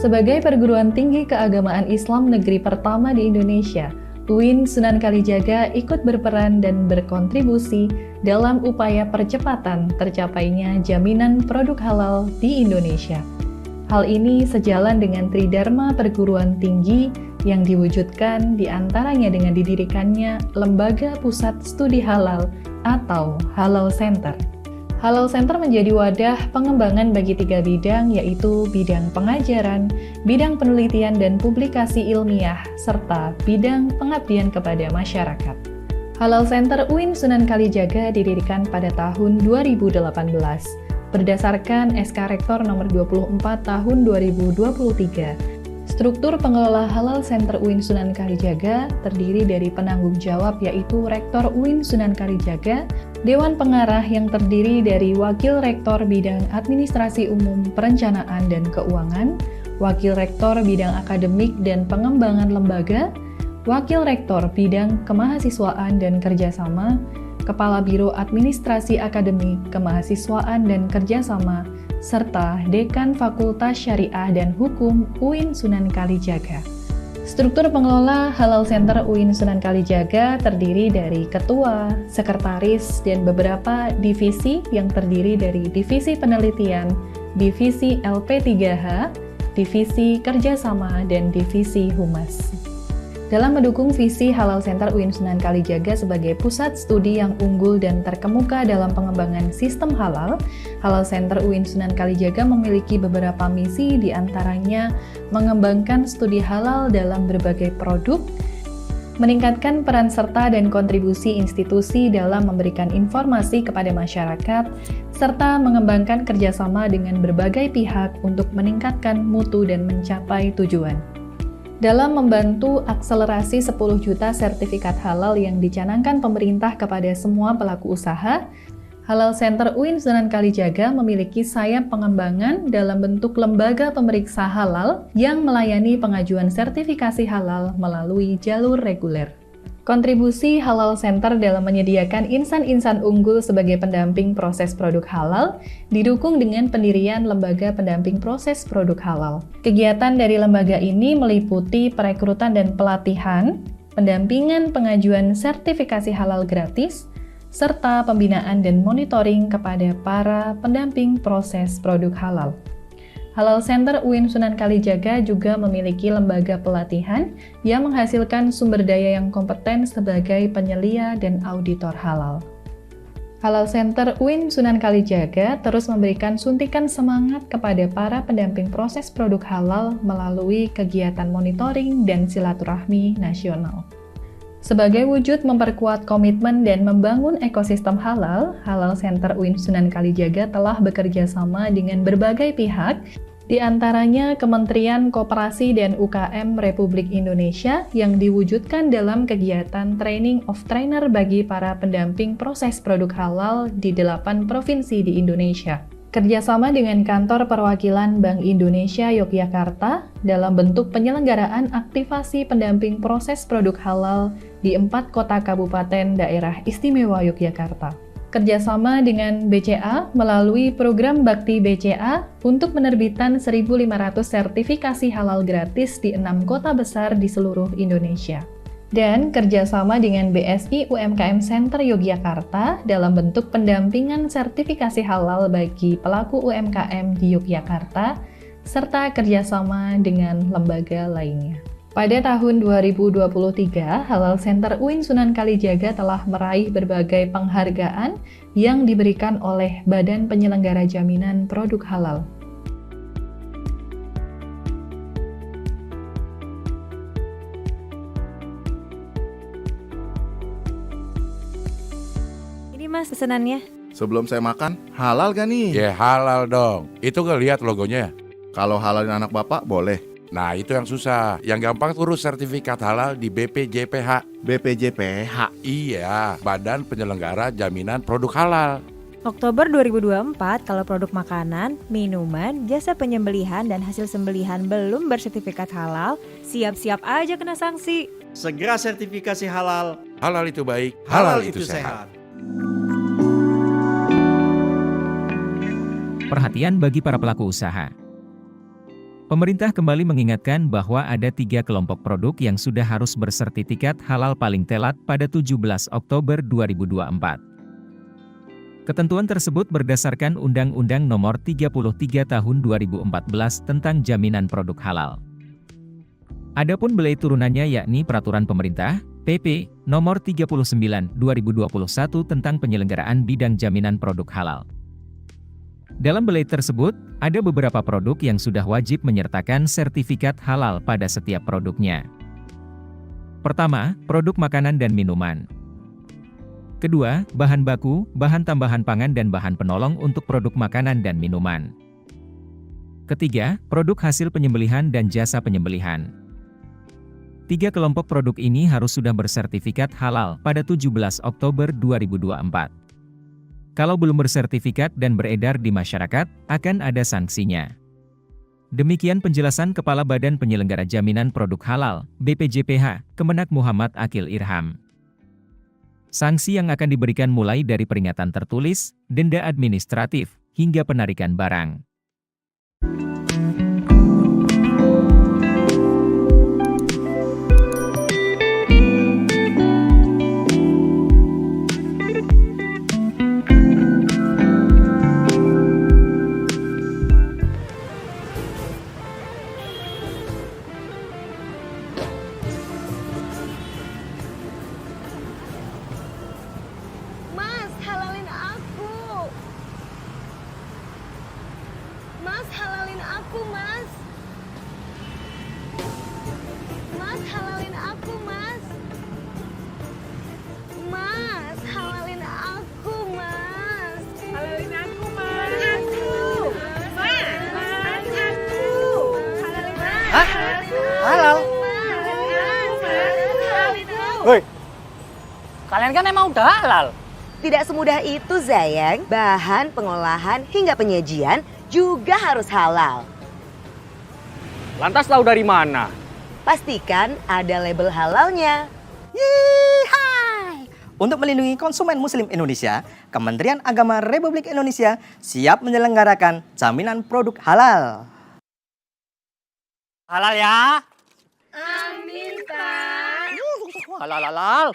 Sebagai perguruan tinggi keagamaan Islam negeri pertama di Indonesia, UIN Sunan Kalijaga ikut berperan dan berkontribusi dalam upaya percepatan tercapainya jaminan produk halal di Indonesia. Hal ini sejalan dengan tridharma perguruan tinggi yang diwujudkan diantaranya dengan didirikannya Lembaga Pusat Studi Halal atau Halal Center. Halal Center menjadi wadah pengembangan bagi 3 bidang, yaitu bidang pengajaran, bidang penelitian dan publikasi ilmiah, serta bidang pengabdian kepada masyarakat. Halal Center UIN Sunan Kalijaga didirikan pada tahun 2018, berdasarkan SK Rektor nomor 24 tahun 2023. Struktur pengelola Halal Center UIN Sunan Kalijaga terdiri dari penanggung jawab yaitu Rektor UIN Sunan Kalijaga, Dewan Pengarah yang terdiri dari Wakil Rektor Bidang Administrasi Umum Perencanaan dan Keuangan, Wakil Rektor Bidang Akademik dan Pengembangan Lembaga, Wakil Rektor Bidang Kemahasiswaan dan Kerjasama, Kepala Biro Administrasi Akademik, Kemahasiswaan dan Kerjasama, serta Dekan Fakultas Syariah dan Hukum UIN Sunan Kalijaga. Struktur pengelola Halal Center UIN Sunan Kalijaga terdiri dari ketua, sekretaris, dan beberapa divisi yang terdiri dari divisi penelitian, divisi LP3H, divisi kerjasama, dan divisi humas. Dalam mendukung visi Halal Center UIN Sunan Kalijaga sebagai pusat studi yang unggul dan terkemuka dalam pengembangan sistem halal, Halal Center UIN Sunan Kalijaga memiliki beberapa misi, diantaranya mengembangkan studi halal dalam berbagai produk, meningkatkan peran serta dan kontribusi institusi dalam memberikan informasi kepada masyarakat, serta mengembangkan kerjasama dengan berbagai pihak untuk meningkatkan mutu dan mencapai tujuan. Dalam membantu akselerasi 10 juta sertifikat halal yang dicanangkan pemerintah kepada semua pelaku usaha, Halal Center UIN Sunan Kalijaga memiliki sayap pengembangan dalam bentuk lembaga pemeriksa halal yang melayani pengajuan sertifikasi halal melalui jalur reguler. Kontribusi Halal Center dalam menyediakan insan-insan unggul sebagai pendamping proses produk halal didukung dengan pendirian Lembaga Pendamping Proses Produk Halal. Kegiatan dari lembaga ini meliputi perekrutan dan pelatihan, pendampingan pengajuan sertifikasi halal gratis, serta pembinaan dan monitoring kepada para pendamping proses produk halal. Halal Center UIN Sunan Kalijaga juga memiliki lembaga pelatihan yang menghasilkan sumber daya yang kompeten sebagai penyelia dan auditor halal. Halal Center UIN Sunan Kalijaga terus memberikan suntikan semangat kepada para pendamping proses produk halal melalui kegiatan monitoring dan silaturahmi nasional. Sebagai wujud memperkuat komitmen dan membangun ekosistem halal, Halal Center UIN Sunan Kalijaga telah bekerja sama dengan berbagai pihak, di antaranya Kementerian Koperasi dan UKM Republik Indonesia yang diwujudkan dalam kegiatan Training of Trainer bagi para pendamping proses produk halal di 8 provinsi di Indonesia. Kerjasama dengan Kantor Perwakilan Bank Indonesia Yogyakarta dalam bentuk penyelenggaraan aktivasi pendamping proses produk halal di 4 kota kabupaten daerah istimewa Yogyakarta. Kerjasama dengan BCA melalui program Bakti BCA untuk penerbitan 1.500 sertifikasi halal gratis di 6 kota besar di seluruh Indonesia. Dan kerjasama dengan BSI UMKM Center Yogyakarta dalam bentuk pendampingan sertifikasi halal bagi pelaku UMKM di Yogyakarta, serta kerjasama dengan lembaga lainnya. Pada tahun 2023, Halal Center UIN Sunan Kalijaga telah meraih berbagai penghargaan yang diberikan oleh Badan Penyelenggara Jaminan Produk Halal. Mas pesenannya. Sebelum saya makan, halal gak nih? Ya halal dong. Itu gak lihat logonya. Kalau halalin anak bapak, boleh. Nah itu yang susah. Yang gampang urus sertifikat halal di BPJPH. BPJPH? Iya, Badan Penyelenggara Jaminan Produk Halal. Oktober 2024, kalau produk makanan, minuman, jasa penyembelihan, dan hasil sembelihan belum bersertifikat halal, siap-siap aja kena sanksi. Segera sertifikasi halal. Halal itu baik, Halal itu sehat. Perhatian bagi para pelaku usaha. Pemerintah kembali mengingatkan bahwa ada 3 kelompok produk yang sudah harus bersertifikat halal paling telat pada 17 Oktober 2024. Ketentuan tersebut berdasarkan Undang-Undang Nomor 33 Tahun 2014 tentang Jaminan Produk Halal. Adapun belai turunannya yakni Peraturan Pemerintah, PP, Nomor 39, 2021 tentang penyelenggaraan bidang jaminan produk halal. Dalam belai tersebut, ada beberapa produk yang sudah wajib menyertakan sertifikat halal pada setiap produknya. Pertama, produk makanan dan minuman. Kedua, bahan baku, bahan tambahan pangan dan bahan penolong untuk produk makanan dan minuman. Ketiga, produk hasil penyembelihan dan jasa penyembelihan. 3 kelompok produk ini harus sudah bersertifikat halal pada 17 Oktober 2024. Kalau belum bersertifikat dan beredar di masyarakat, akan ada sanksinya. Demikian penjelasan Kepala Badan Penyelenggara Jaminan Produk Halal, BPJPH, Kemenak Muhammad Akil Irham. Sanksi yang akan diberikan mulai dari peringatan tertulis, denda administratif, hingga penarikan barang. Mas, halalin aku. Mas, halalin aku, Mas. Mas, halalin aku, Mas. Mas, halalin aku, Mas. Halalin aku, Mas. Aku. Mas, aku. Halalin aku. Hah? Halal? Woi, kalian kan emang udah halal. Tidak semudah itu, Zayang. Bahan, pengolahan, hingga penyajian juga harus halal. Lantas tahu dari mana? Pastikan ada label halalnya. Yihai! Untuk melindungi konsumen Muslim Indonesia, Kementerian Agama Republik Indonesia siap menyelenggarakan jaminan produk halal. Halal ya? Amin, Pak. Halal, halal.